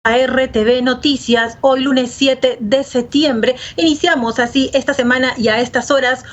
A RTV Noticias, hoy lunes 7 de septiembre. Iniciamos así esta semana y a estas horas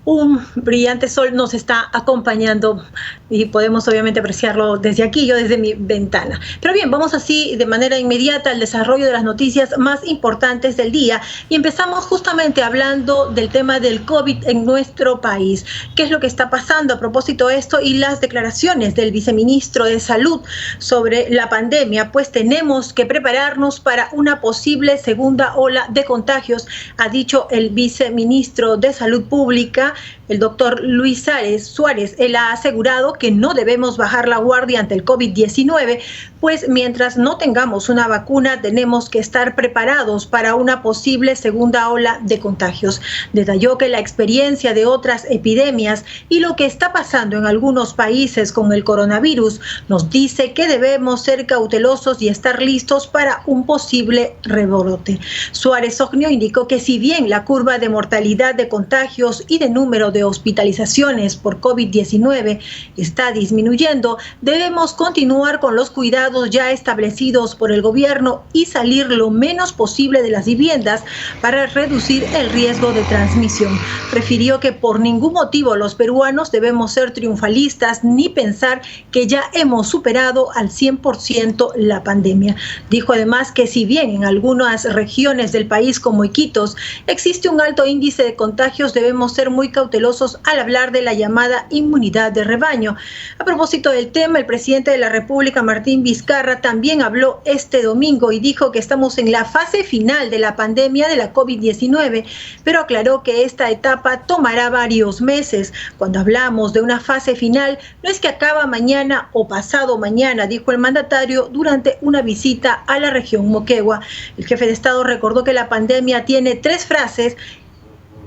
un brillante sol nos está acompañando y podemos obviamente apreciarlo desde aquí, yo desde mi ventana. Pero bien, vamos así de manera inmediata al desarrollo de las noticias más importantes del día y empezamos justamente hablando del tema del COVID en nuestro país. ¿Qué es lo que está pasando a propósito de esto y las declaraciones del viceministro de Salud sobre la pandemia? Pues tenemos que prepararnos para una posible segunda ola de contagios, ha dicho el viceministro de Salud Pública, el doctor Luis Suárez. Él ha asegurado que no debemos bajar la guardia ante el COVID-19, pues mientras no tengamos una vacuna tenemos que estar preparados para una posible segunda ola de contagios. Detalló que la experiencia de otras epidemias y lo que está pasando en algunos países con el coronavirus nos dice que debemos ser cautelosos y estar listos para un posible rebrote. Suárez Ognio indicó que si bien la curva de mortalidad de contagios y de número de hospitalizaciones por COVID-19 está disminuyendo, debemos continuar con los cuidados ya establecidos por el gobierno y salir lo menos posible de las viviendas para reducir el riesgo de transmisión. Refirió que por ningún motivo los peruanos debemos ser triunfalistas ni pensar que ya hemos superado al 100% la pandemia. Dijo además que si bien en algunas regiones del país como Iquitos existe un alto índice de contagios, debemos ser muy cautelosos al hablar de la llamada inmunidad de rebaño. A propósito del tema, el presidente de la República, Martín Vizcarra, también habló este domingo y dijo que estamos en la fase final de la pandemia de la COVID-19, pero aclaró que esta etapa tomará varios meses. Cuando hablamos de una fase final, no es que acaba mañana o pasado mañana, dijo el mandatario durante una visita a la región Moquegua. El jefe de Estado recordó que la pandemia tiene 3 fases,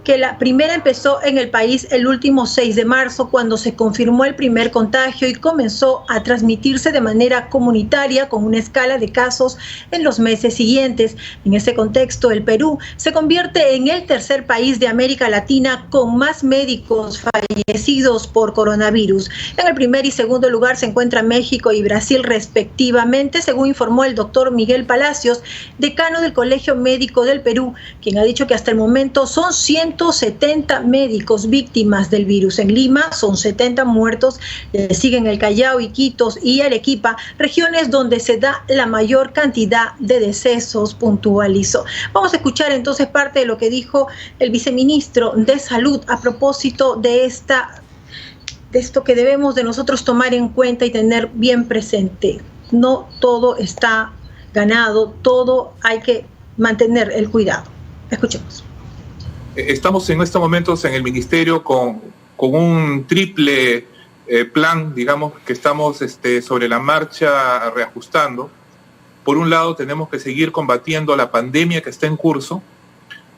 que la primera empezó en el país el último 6 de marzo, cuando se confirmó el primer contagio y comenzó a transmitirse de manera comunitaria con una escala de casos en los meses siguientes. En ese contexto, el Perú se convierte en el tercer país de América Latina con más médicos fallecidos por coronavirus. En el primer y segundo lugar se encuentran México y Brasil respectivamente, según informó el doctor Miguel Palacios, decano del Colegio Médico del Perú, quien ha dicho que hasta el momento son 170 médicos víctimas del virus. En Lima son 70 muertos, siguen el Callao, Iquitos y Arequipa, regiones donde se da la mayor cantidad de decesos, puntualizó. Vamos a escuchar entonces parte de lo que dijo el viceministro de Salud a propósito de esto que debemos de nosotros tomar en cuenta y tener bien presente. No todo está ganado, todo hay que mantener el cuidado. Escuchemos. Estamos en estos momentos en el ministerio con un triple plan, digamos, que estamos sobre la marcha reajustando. Por un lado, tenemos que seguir combatiendo la pandemia que está en curso.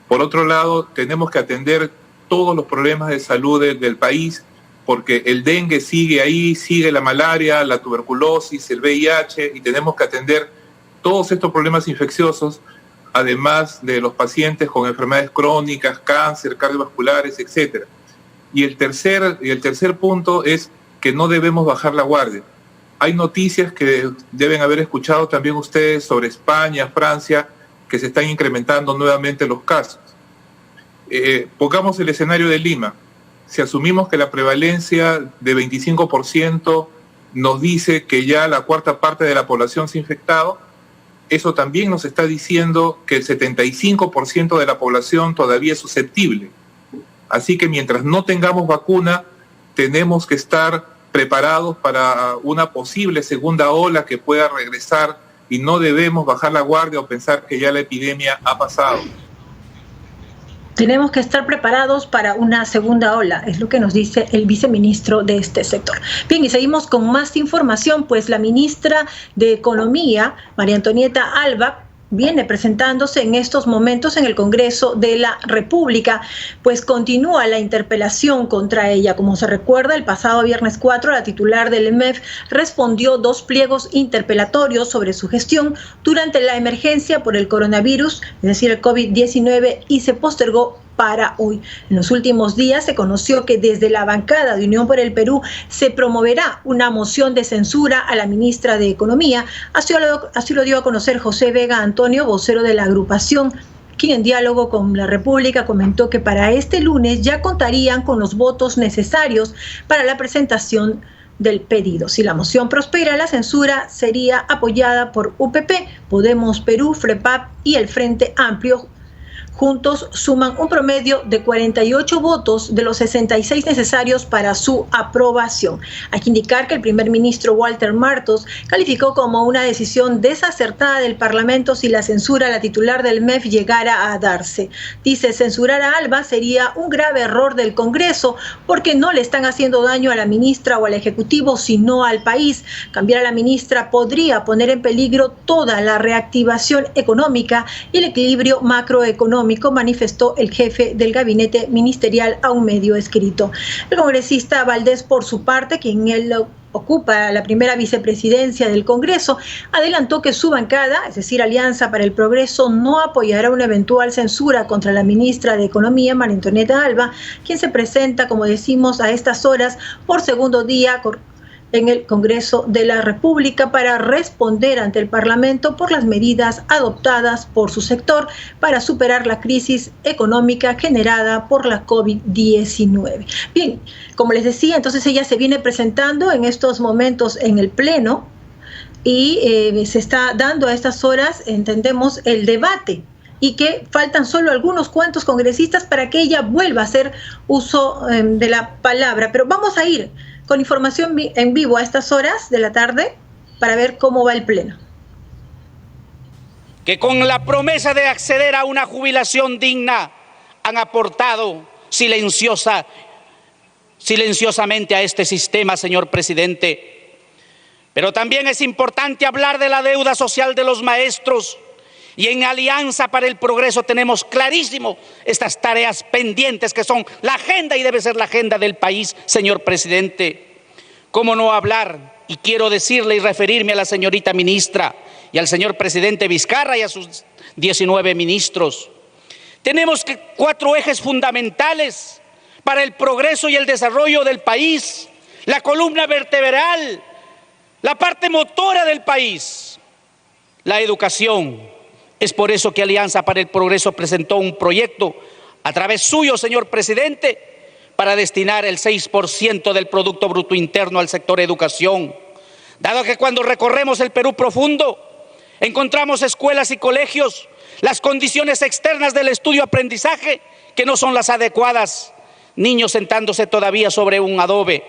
Por otro lado, tenemos que atender todos los problemas de salud del país, porque el dengue sigue ahí, sigue la malaria, la tuberculosis, el VIH, y tenemos que atender todos estos problemas infecciosos, además de los pacientes con enfermedades crónicas, cáncer, cardiovasculares, etc. Y el tercer punto es que no debemos bajar la guardia. Hay noticias que deben haber escuchado también ustedes sobre España, Francia, que se están incrementando nuevamente los casos. Pongamos el escenario de Lima. Si asumimos que la prevalencia de 25% nos dice que ya la cuarta parte de la población se ha infectado, eso también nos está diciendo que el 75% de la población todavía es susceptible. Así que mientras no tengamos vacuna, tenemos que estar preparados para una posible segunda ola que pueda regresar y no debemos bajar la guardia o pensar que ya la epidemia ha pasado. Tenemos que estar preparados para una segunda ola, es lo que nos dice el viceministro de este sector. Bien, y seguimos con más información, pues la ministra de Economía, María Antonieta Alba, viene presentándose en estos momentos en el Congreso de la República, pues continúa la interpelación contra ella. Como se recuerda, el pasado viernes 4, la titular del MEF respondió 2 pliegos interpelatorios sobre su gestión durante la emergencia por el coronavirus, es decir, el COVID-19, y se postergó para hoy. En los últimos días se conoció que desde la bancada de Unión por el Perú se promoverá una moción de censura a la ministra de Economía. Así lo dio a conocer José Vega Antonio, vocero de la agrupación, quien en diálogo con La República comentó que para este lunes ya contarían con los votos necesarios para la presentación del pedido. Si la moción prospera, la censura sería apoyada por UPP, Podemos Perú, FREPAP y el Frente Amplio. Juntos suman un promedio de 48 votos de los 66 necesarios para su aprobación. Hay que indicar que el primer ministro Walter Martos calificó como una decisión desacertada del Parlamento si la censura a la titular del MEF llegara a darse. Dice, censurar a Alba sería un grave error del Congreso porque no le están haciendo daño a la ministra o al Ejecutivo, sino al país. Cambiar a la ministra podría poner en peligro toda la reactivación económica y el equilibrio macroeconómico, manifestó el jefe del gabinete ministerial a un medio escrito. El congresista Valdés, por su parte, quien él ocupa la primera vicepresidencia del Congreso, adelantó que su bancada, es decir, Alianza para el Progreso, no apoyará una eventual censura contra la ministra de Economía, María Antonieta Alba, quien se presenta, como decimos, a estas horas por segundo día en el Congreso de la República para responder ante el Parlamento por las medidas adoptadas por su sector para superar la crisis económica generada por la COVID-19. Bien, como les decía, entonces ella se viene presentando en estos momentos en el Pleno y se está dando a estas horas, entendemos, el debate, y que faltan solo algunos cuantos congresistas para que ella vuelva a hacer uso de la palabra. Pero vamos a ir con información en vivo a estas horas de la tarde para ver cómo va el Pleno. Que con la promesa de acceder a una jubilación digna han aportado silenciosamente a este sistema, señor presidente. Pero también es importante hablar de la deuda social de los maestros. Y en Alianza para el Progreso tenemos clarísimo estas tareas pendientes que son la agenda y debe ser la agenda del país, señor presidente. ¿Cómo no hablar? Y quiero decirle y referirme a la señorita ministra y al señor presidente Vizcarra y a sus 19 ministros. Tenemos 4 ejes fundamentales para el progreso y el desarrollo del país, la columna vertebral, la parte motora del país, la educación. Es por eso que Alianza para el Progreso presentó un proyecto a través suyo, señor presidente, para destinar el 6% del Producto Bruto Interno al sector educación. Dado que cuando recorremos el Perú profundo, encontramos escuelas y colegios, las condiciones externas del estudio-aprendizaje que no son las adecuadas, niños sentándose todavía sobre un adobe.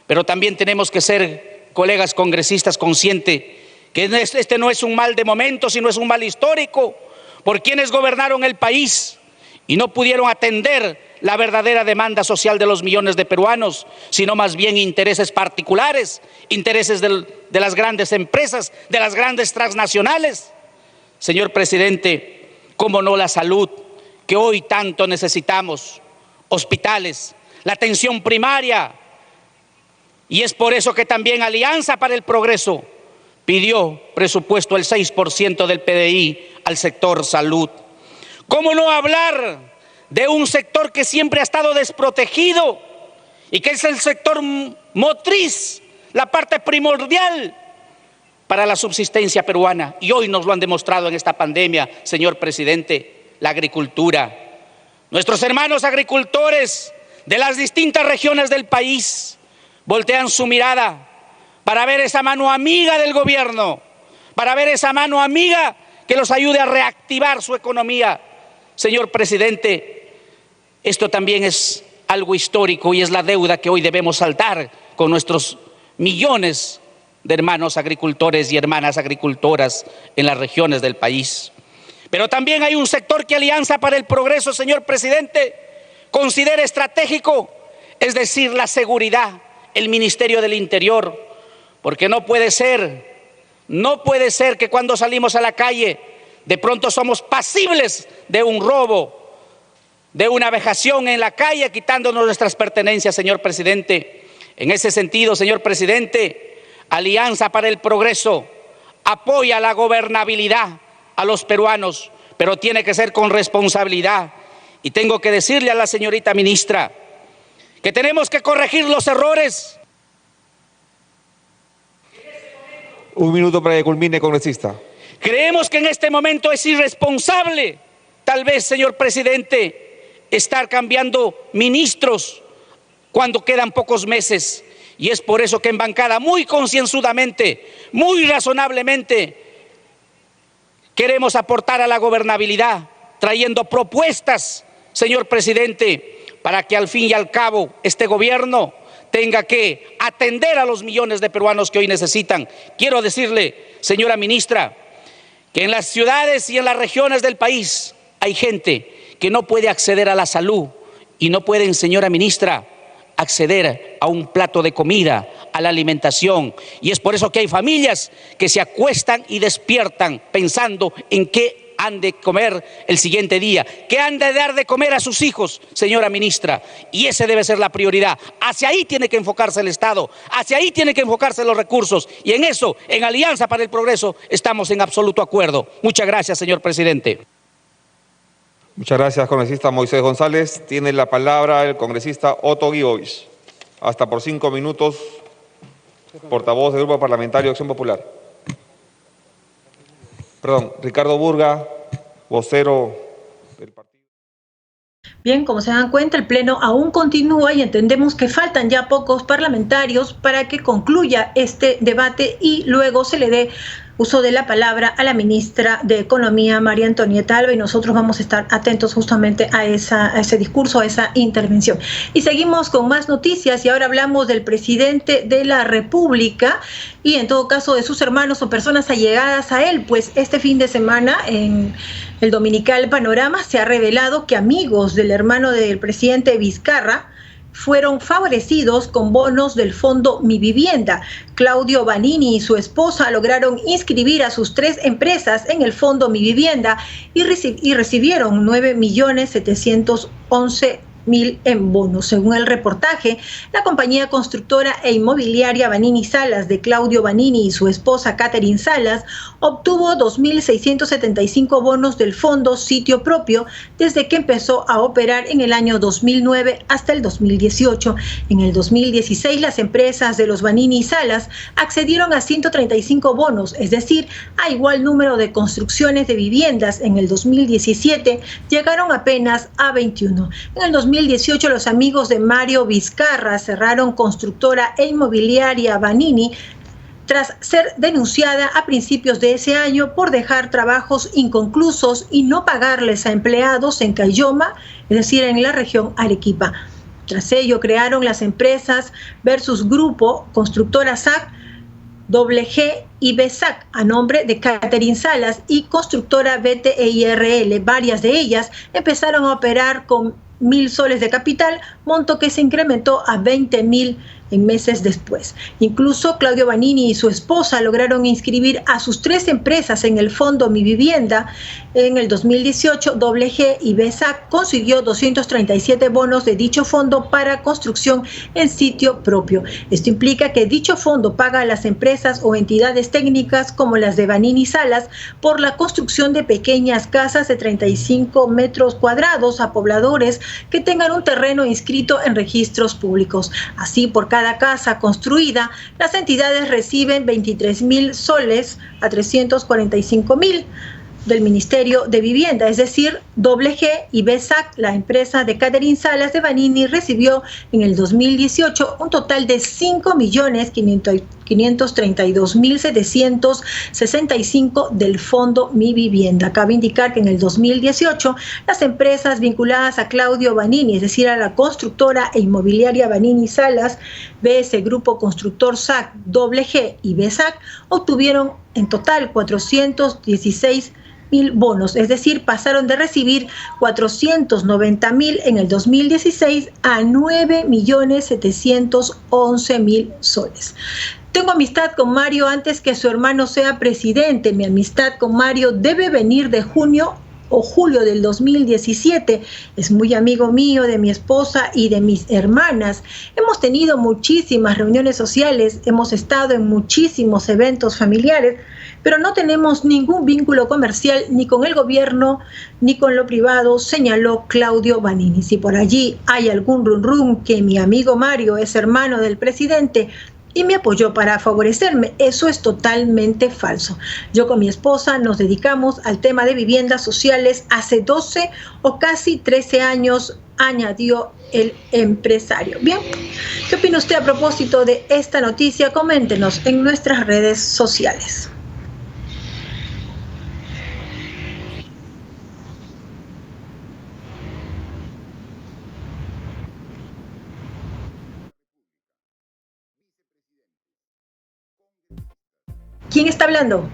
Pero también tenemos que ser, colegas congresistas, conscientes que este no es un mal de momento, sino es un mal histórico por quienes gobernaron el país y no pudieron atender la verdadera demanda social de los millones de peruanos, sino más bien intereses particulares, intereses de las grandes empresas, de las grandes transnacionales. Señor presidente, cómo no la salud que hoy tanto necesitamos, hospitales, la atención primaria, y es por eso que también Alianza para el Progreso pidió presupuesto el 6% del PDI al sector salud. ¿Cómo no hablar de un sector que siempre ha estado desprotegido y que es el sector motriz, la parte primordial para la subsistencia peruana? Y hoy nos lo han demostrado en esta pandemia, señor presidente, la agricultura. Nuestros hermanos agricultores de las distintas regiones del país voltean su mirada para ver esa mano amiga del gobierno, para ver esa mano amiga que los ayude a reactivar su economía. Señor presidente, esto también es algo histórico y es la deuda que hoy debemos saldar con nuestros millones de hermanos agricultores y hermanas agricultoras en las regiones del país. Pero también hay un sector que Alianza para el Progreso, señor presidente, considera estratégico, es decir, la seguridad, el Ministerio del Interior. Porque no puede ser que cuando salimos a la calle de pronto somos pasibles de un robo, de una vejación en la calle, quitándonos nuestras pertenencias, señor presidente. En ese sentido, señor presidente, Alianza para el Progreso apoya la gobernabilidad a los peruanos, pero tiene que ser con responsabilidad Y tengo que decirle a la señorita ministra que tenemos que corregir los errores. Un minuto para que culmine, congresista. Creemos que en este momento es irresponsable, tal vez, señor presidente, estar cambiando ministros cuando quedan pocos meses. Y es por eso que en bancada, muy concienzudamente, muy razonablemente, queremos aportar a la gobernabilidad, trayendo propuestas, señor presidente, para que al fin y al cabo este gobierno tenga que atender a los millones de peruanos que hoy necesitan. Quiero decirle, señora ministra, que en las ciudades y en las regiones del país hay gente que no puede acceder a la salud y no pueden, señora ministra, acceder a un plato de comida, a la alimentación. Y es por eso que hay familias que se acuestan y despiertan pensando en qué han de comer el siguiente día, qué han de dar de comer a sus hijos, señora ministra. Y esa debe ser la prioridad. Hacia ahí tiene que enfocarse el Estado, hacia ahí tiene que enfocarse los recursos. Y en eso, en Alianza para el Progreso, estamos en absoluto acuerdo. Muchas gracias, señor presidente. Muchas gracias, congresista Moisés González. Tiene la palabra el congresista Otto Guibois. Hasta por 5 minutos, portavoz del Grupo Parlamentario de Acción Popular. Perdón, Ricardo Burga, vocero del partido. Bien, como se dan cuenta, el Pleno aún continúa y entendemos que faltan ya pocos parlamentarios para que concluya este debate y luego se le dé uso de la palabra a la ministra de Economía, María Antonieta Alba, y nosotros vamos a estar atentos justamente a ese discurso, a esa intervención. Y seguimos con más noticias y ahora hablamos del presidente de la República y en todo caso de sus hermanos o personas allegadas a él, pues este fin de semana en el dominical Panorama se ha revelado que amigos del hermano del presidente Vizcarra fueron favorecidos con bonos del fondo Mi Vivienda. Claudio Vanini y su esposa lograron inscribir a sus 3 empresas en el fondo Mi Vivienda y recibieron 9.711.000 en bonos. Según el reportaje, la compañía constructora e inmobiliaria Vanini Salas de Claudio Vanini y su esposa Catherine Salas obtuvo 2.675 bonos del fondo Sitio Propio desde que empezó a operar en el año 2009 hasta el 2018. En el 2016, las empresas de los Vanini Salas accedieron a 135 bonos, es decir, a igual número de construcciones de viviendas. En el 2017 llegaron apenas a 21. En el 2018, los amigos de Mario Vizcarra cerraron constructora e inmobiliaria Vanini tras ser denunciada a principios de ese año por dejar trabajos inconclusos y no pagarles a empleados en Caylloma, es decir, en la región Arequipa. Tras ello, crearon las empresas Versus Grupo, Constructora SAC, WG y BESAC a nombre de Catherine Salas y Constructora BTIRL. Varias de ellas empezaron a operar con 1.000 soles de capital, monto que se incrementó a 20.000 en meses después. Incluso Claudio Vanini y su esposa lograron inscribir a sus 3 empresas en el fondo Mi Vivienda. En el 2018, WG y BESAC consiguió 237 bonos de dicho fondo para construcción en sitio propio. Esto implica que dicho fondo paga a las empresas o entidades técnicas como las de Vanini Salas por la construcción de pequeñas casas de 35 metros cuadrados a pobladores que tengan un terreno inscrito en registros públicos. Así, por cada casa construida, las entidades reciben 23.000 soles a 345.000 del Ministerio de Vivienda, es decir, WG y BESAC, la empresa de Catherine Salas de Vanini, recibió en el 2018 un total de 5.532.765 del fondo Mi Vivienda. Cabe indicar que en el 2018 las empresas vinculadas a Claudio Vanini, es decir, a la constructora e inmobiliaria Vanini Salas, BS Grupo Constructor SAC, WG y BESAC, obtuvieron en total 416.000 bonos, es decir, pasaron de recibir 490.000 en el 2016 a 9.711.000 soles. Tengo amistad con Mario antes que su hermano sea presidente. Mi amistad con Mario debe venir de junio o julio del 2017. Es muy amigo mío, de mi esposa y de mis hermanas. Hemos tenido muchísimas reuniones sociales, hemos estado en muchísimos eventos familiares, pero no tenemos ningún vínculo comercial ni con el gobierno ni con lo privado, señaló Claudio Vanini. Si por allí hay algún rum que mi amigo Mario es hermano del presidente y me apoyó para favorecerme, eso es totalmente falso. Yo con mi esposa nos dedicamos al tema de viviendas sociales hace 12 o casi 13 años, añadió el empresario. Bien, ¿qué opina usted a propósito de esta noticia? Coméntenos en nuestras redes sociales. ¿Quién está hablando?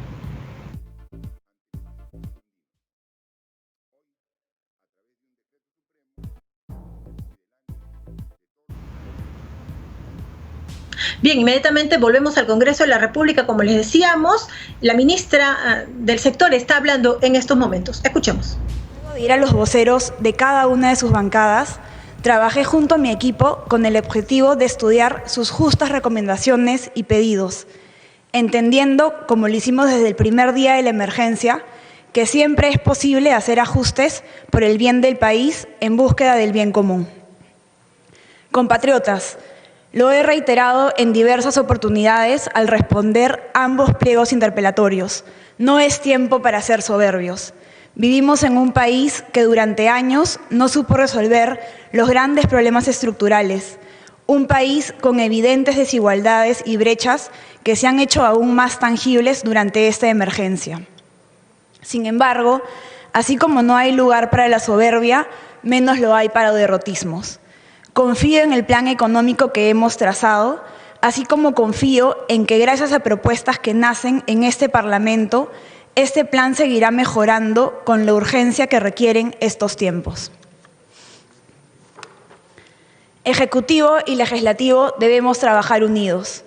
Bien, inmediatamente volvemos al Congreso de la República. Como les decíamos, la ministra del sector está hablando en estos momentos. Escuchemos. Luego de ir a los voceros de cada una de sus bancadas, trabajé junto a mi equipo con el objetivo de estudiar sus justas recomendaciones y pedidos, entendiendo, como lo hicimos desde el primer día de la emergencia, que siempre es posible hacer ajustes por el bien del país en búsqueda del bien común. Compatriotas, lo he reiterado en diversas oportunidades al responder ambos pliegos interpelatorios. No es tiempo para ser soberbios. Vivimos en un país que durante años no supo resolver los grandes problemas estructurales. Un país con evidentes desigualdades y brechas que se han hecho aún más tangibles durante esta emergencia. Sin embargo, así como no hay lugar para la soberbia, menos lo hay para derrotismos. Confío en el plan económico que hemos trazado, así como confío en que gracias a propuestas que nacen en este Parlamento, este plan seguirá mejorando con la urgencia que requieren estos tiempos. Ejecutivo y Legislativo debemos trabajar unidos.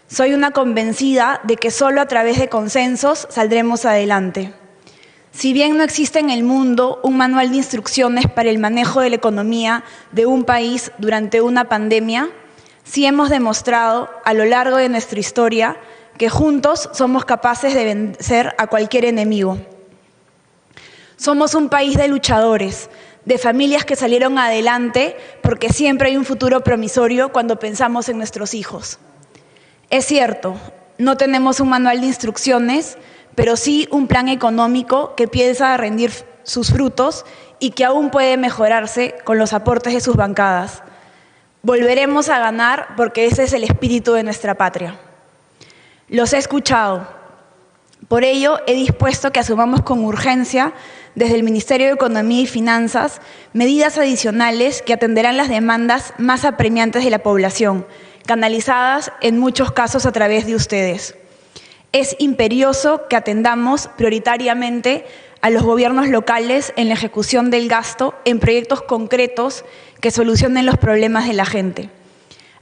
Soy una convencida de que solo a través de consensos saldremos adelante. Si bien no existe en el mundo un manual de instrucciones para el manejo de la economía de un país durante una pandemia, sí hemos demostrado a lo largo de nuestra historia que juntos somos capaces de vencer a cualquier enemigo. Somos un país de luchadores, de familias que salieron adelante porque siempre hay un futuro promisorio cuando pensamos en nuestros hijos. Es cierto, no tenemos un manual de instrucciones, pero sí un plan económico que piensa rendir sus frutos y que aún puede mejorarse con los aportes de sus bancadas. Volveremos a ganar porque ese es el espíritu de nuestra patria. Los he escuchado. Por ello, he dispuesto que asumamos con urgencia desde el Ministerio de Economía y Finanzas medidas adicionales que atenderán las demandas más apremiantes de la población, canalizadas en muchos casos a través de ustedes. Es imperioso que atendamos prioritariamente a los gobiernos locales en la ejecución del gasto en proyectos concretos que solucionen los problemas de la gente.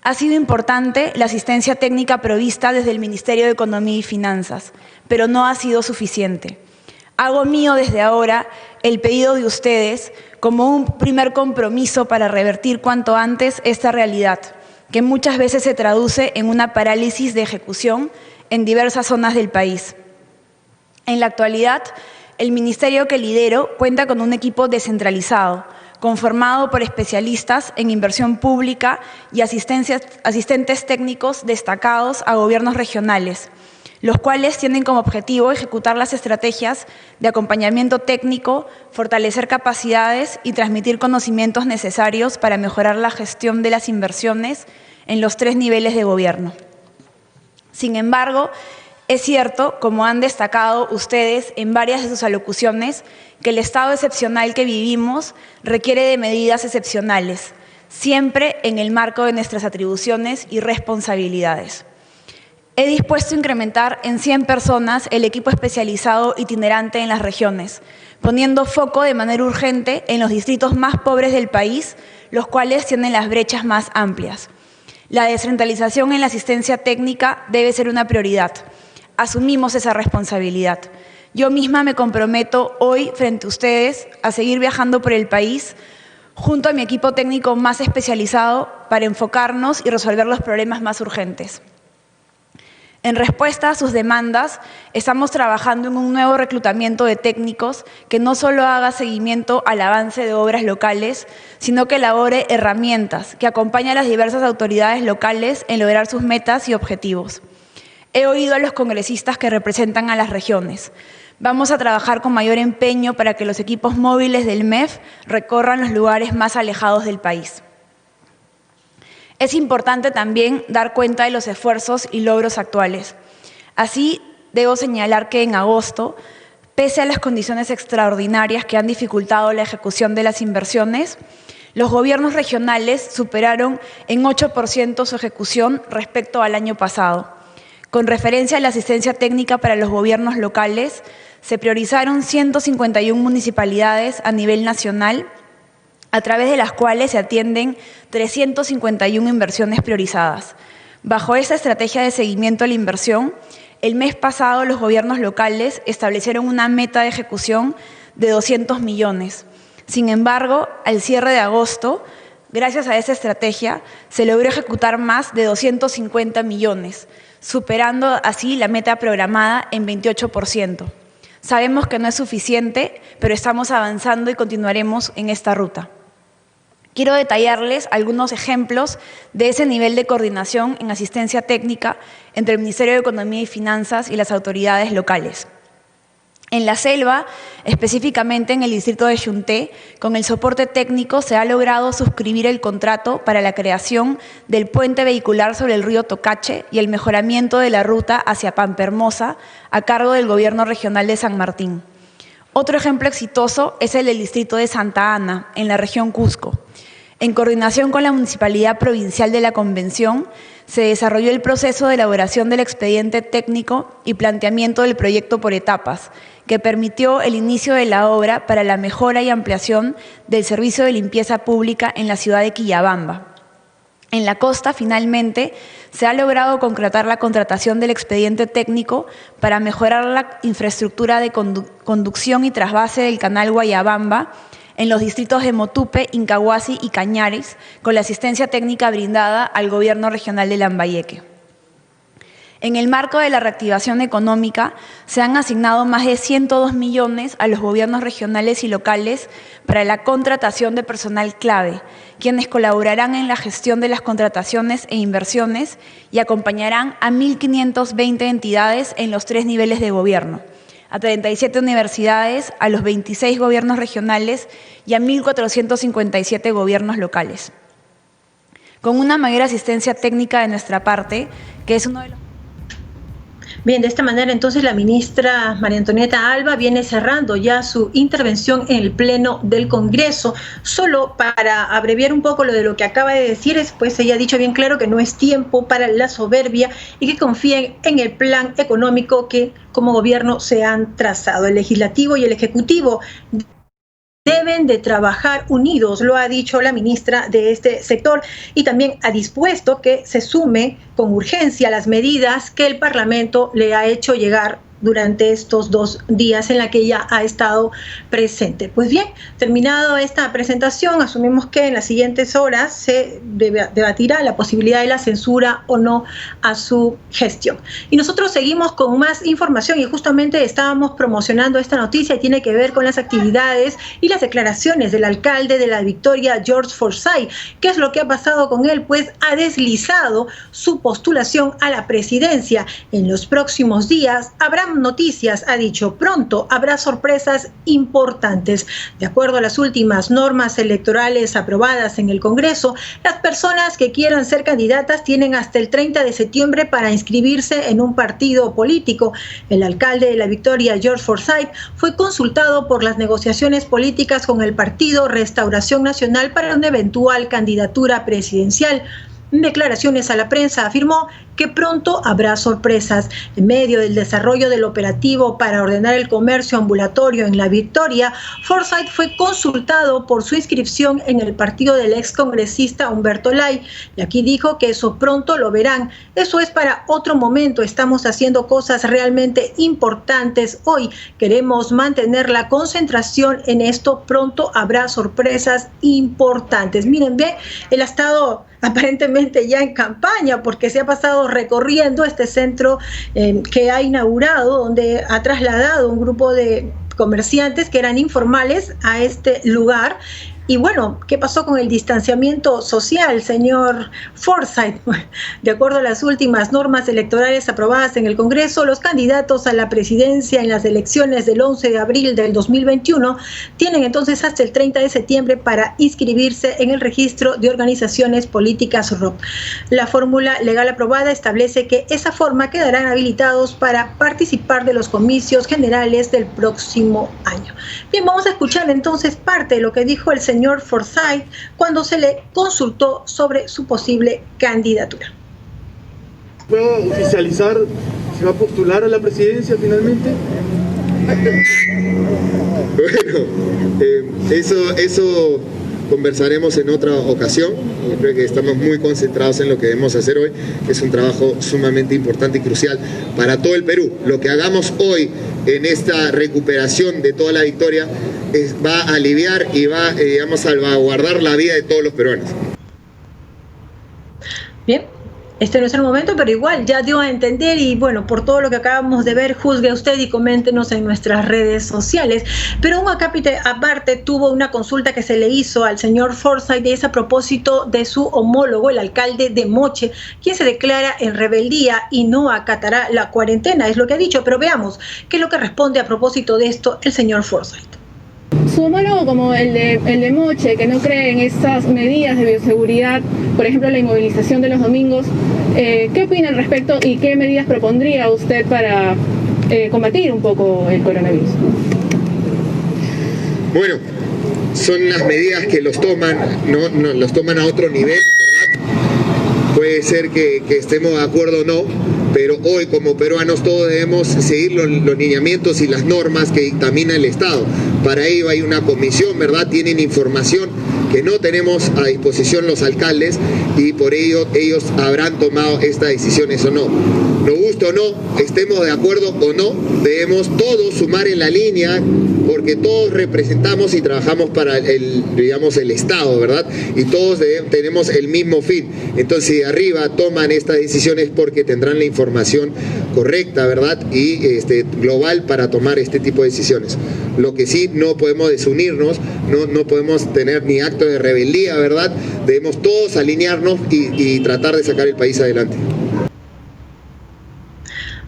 Ha sido importante la asistencia técnica provista desde el Ministerio de Economía y Finanzas, pero no ha sido suficiente. Hago mío desde ahora el pedido de ustedes como un primer compromiso para revertir cuanto antes esta realidad, que muchas veces se traduce en una parálisis de ejecución en diversas zonas del país. En la actualidad, el ministerio que lidero cuenta con un equipo descentralizado, conformado por especialistas en inversión pública y asistentes técnicos destacados a gobiernos regionales, los cuales tienen como objetivo ejecutar las estrategias de acompañamiento técnico, fortalecer capacidades y transmitir conocimientos necesarios para mejorar la gestión de las inversiones en los 3 niveles de gobierno. Sin embargo, es cierto, como han destacado ustedes en varias de sus alocuciones, que el estado excepcional que vivimos requiere de medidas excepcionales, siempre en el marco de nuestras atribuciones y responsabilidades. He dispuesto a incrementar en 100 personas el equipo especializado itinerante en las regiones, poniendo foco de manera urgente en los distritos más pobres del país, los cuales tienen las brechas más amplias. La descentralización en la asistencia técnica debe ser una prioridad. Asumimos esa responsabilidad. Yo misma me comprometo hoy frente a ustedes a seguir viajando por el país junto a mi equipo técnico más especializado para enfocarnos y resolver los problemas más urgentes. En respuesta a sus demandas, estamos trabajando en un nuevo reclutamiento de técnicos que no solo haga seguimiento al avance de obras locales, sino que elabore herramientas que acompañen a las diversas autoridades locales en lograr sus metas y objetivos. He oído a los congresistas que representan a las regiones. Vamos a trabajar con mayor empeño para que los equipos móviles del MEF recorran los lugares más alejados del país. Es importante también dar cuenta de los esfuerzos y logros actuales. Así, debo señalar que en agosto, pese a las condiciones extraordinarias que han dificultado la ejecución de las inversiones, los gobiernos regionales superaron en 8% su ejecución respecto al año pasado. Con referencia a la asistencia técnica para los gobiernos locales, se priorizaron 151 municipalidades a nivel nacional, a través de las cuales se atienden 351 inversiones priorizadas. Bajo esta estrategia de seguimiento a la inversión, el mes pasado los gobiernos locales establecieron una meta de ejecución de 200 millones. Sin embargo, al cierre de agosto, gracias a esa estrategia, se logró ejecutar más de 250 millones, superando así la meta programada en 28%. Sabemos que no es suficiente, pero estamos avanzando y continuaremos en esta ruta. Quiero detallarles algunos ejemplos de ese nivel de coordinación en asistencia técnica entre el Ministerio de Economía y Finanzas y las autoridades locales. En la selva, específicamente en el distrito de Xunté, con el soporte técnico se ha logrado suscribir el contrato para la creación del puente vehicular sobre el río Tocache y el mejoramiento de la ruta hacia Pampermosa a cargo del Gobierno Regional de San Martín. Otro ejemplo exitoso es el del distrito de Santa Ana, en la región Cusco. En coordinación con la Municipalidad Provincial de la Convención, se desarrolló el proceso de elaboración del expediente técnico y planteamiento del proyecto por etapas, que permitió el inicio de la obra para la mejora y ampliación del servicio de limpieza pública en la ciudad de Quillabamba. En la costa, finalmente, se ha logrado concretar la contratación del expediente técnico para mejorar la infraestructura de conducción y trasvase del canal Guayabamba en los distritos de Motupe, Incahuasi y Cañares, con la asistencia técnica brindada al Gobierno Regional de Lambayeque. En el marco de la reactivación económica, se han asignado más de 102 millones a los gobiernos regionales y locales para la contratación de personal clave, quienes colaborarán en la gestión de las contrataciones e inversiones y acompañarán a 1.520 entidades en los 3 niveles de gobierno, a 37 universidades, a los 26 gobiernos regionales y a 1.457 gobiernos locales. Con una mayor asistencia técnica de nuestra parte, que es uno de los... Bien, de esta manera entonces la ministra María Antonieta Alba viene cerrando ya su intervención en el Pleno del Congreso. Solo para abreviar un poco lo de lo que acaba de decir, pues ella ha dicho bien claro que no es tiempo para la soberbia y que confíen en el plan económico que como gobierno se han trazado. El Legislativo y el Ejecutivo deben de trabajar unidos, lo ha dicho la ministra de este sector, y también ha dispuesto que se sume con urgencia las medidas que el Parlamento le ha hecho llegar durante estos 2 días en la que ella ha estado presente. Pues bien, terminado esta presentación, asumimos que en las siguientes horas se debatirá la posibilidad de la censura o no a su gestión. Y nosotros seguimos con más información y justamente estábamos promocionando esta noticia y tiene que ver con las actividades y las declaraciones del alcalde de La Victoria, George Forsyth. ¿Qué es lo que ha pasado con él? Pues ha deslizado su postulación a la presidencia. En los próximos días habrá noticias, ha dicho, pronto habrá sorpresas importantes. De acuerdo a las últimas normas electorales aprobadas en el Congreso, las personas que quieran ser candidatas tienen hasta el 30 de septiembre para inscribirse en un partido político. El alcalde de La Victoria, George Forsyth, fue consultado por las negociaciones políticas con el partido Restauración Nacional para una eventual candidatura presidencial. En declaraciones a la prensa afirmó que pronto habrá sorpresas. En medio del desarrollo del operativo para ordenar el comercio ambulatorio en La Victoria, Forsyth fue consultado por su inscripción en el partido del excongresista Humberto Lay, y aquí dijo que eso pronto lo verán. Eso es para otro momento, estamos haciendo cosas realmente importantes hoy, queremos mantener la concentración en esto, pronto habrá sorpresas importantes. Miren, ve, él ha estado aparentemente ya en campaña, porque se ha pasado recorriendo este centro que ha inaugurado, donde ha trasladado un grupo de comerciantes que eran informales a este lugar. Y bueno, ¿qué pasó con el distanciamiento social, señor Forsyth? De acuerdo a las últimas normas electorales aprobadas en el Congreso, los candidatos a la presidencia en las elecciones del 11 de abril del 2021 tienen entonces hasta el 30 de septiembre para inscribirse en el registro de organizaciones políticas ROP. La fórmula legal aprobada establece que esa forma quedarán habilitados para participar de los comicios generales del próximo año. Bien, vamos a escuchar entonces parte de lo que dijo el señor Forsyth cuando se le consultó sobre su posible candidatura. ¿Puedo oficializar si va a postular a la presidencia finalmente? Bueno, eso conversaremos en otra ocasión. Yo creo que estamos muy concentrados en lo que debemos hacer hoy, que es un trabajo sumamente importante y crucial para todo el Perú. Lo que hagamos hoy en esta recuperación de toda la victoria va a aliviar y va a salvaguardar la vida de todos los peruanos. Bien. Este no es el momento, pero igual ya dio a entender, y bueno, por todo lo que acabamos de ver, juzgue usted y coméntenos en nuestras redes sociales. Pero un acápite aparte tuvo una consulta que se le hizo al señor Forsyth, y es a propósito de su homólogo, el alcalde de Moche, quien se declara en rebeldía y no acatará la cuarentena, es lo que ha dicho. Pero veamos qué es lo que responde a propósito de esto el señor Forsyth. Su homólogo, como el de Moche, que no cree en estas medidas de bioseguridad, por ejemplo la inmovilización de los domingos, ¿qué opina al respecto y qué medidas propondría usted para combatir un poco el coronavirus? Bueno, son las medidas que los toman, no los toman a otro nivel, ¿verdad? Puede ser que estemos de acuerdo o no, pero hoy como peruanos todos debemos seguir los lineamientos y las normas que dictamina el Estado. Para ello hay una comisión, ¿verdad? Tienen información que no tenemos a disposición los alcaldes, y por ello ellos habrán tomado estas decisiones o no. Nos guste o no, estemos de acuerdo o no, debemos todos sumar en la línea, porque todos representamos y trabajamos para el Estado, ¿verdad? Y todos tenemos el mismo fin. Entonces, si de arriba toman estas decisiones, porque tendrán la información correcta, ¿verdad? Y global para tomar este tipo de decisiones. Lo que sí, no podemos desunirnos, no podemos tener ni actos de rebeldía, ¿verdad? Debemos todos alinearnos y tratar de sacar el país adelante.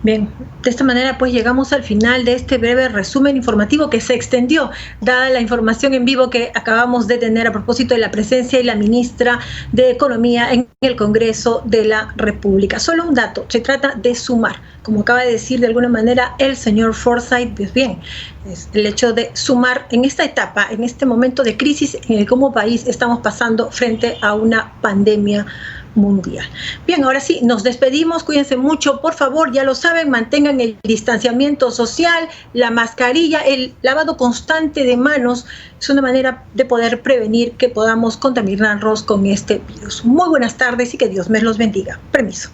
Bien, de esta manera pues llegamos al final de este breve resumen informativo que se extendió, dada la información en vivo que acabamos de tener a propósito de la presencia de la ministra de Economía en el Congreso de la República. Solo un dato, se trata de sumar, como acaba de decir de alguna manera el señor Forsyth. Pues bien, es el hecho de sumar en esta etapa, en este momento de crisis en el que como país estamos pasando frente a una pandemia mundial. Bien, ahora sí, nos despedimos, cuídense mucho, por favor, ya lo saben, mantengan el distanciamiento social, la mascarilla, el lavado constante de manos, es una manera de poder prevenir que podamos contaminarnos con este virus. Muy buenas tardes y que Dios me los bendiga. Permiso.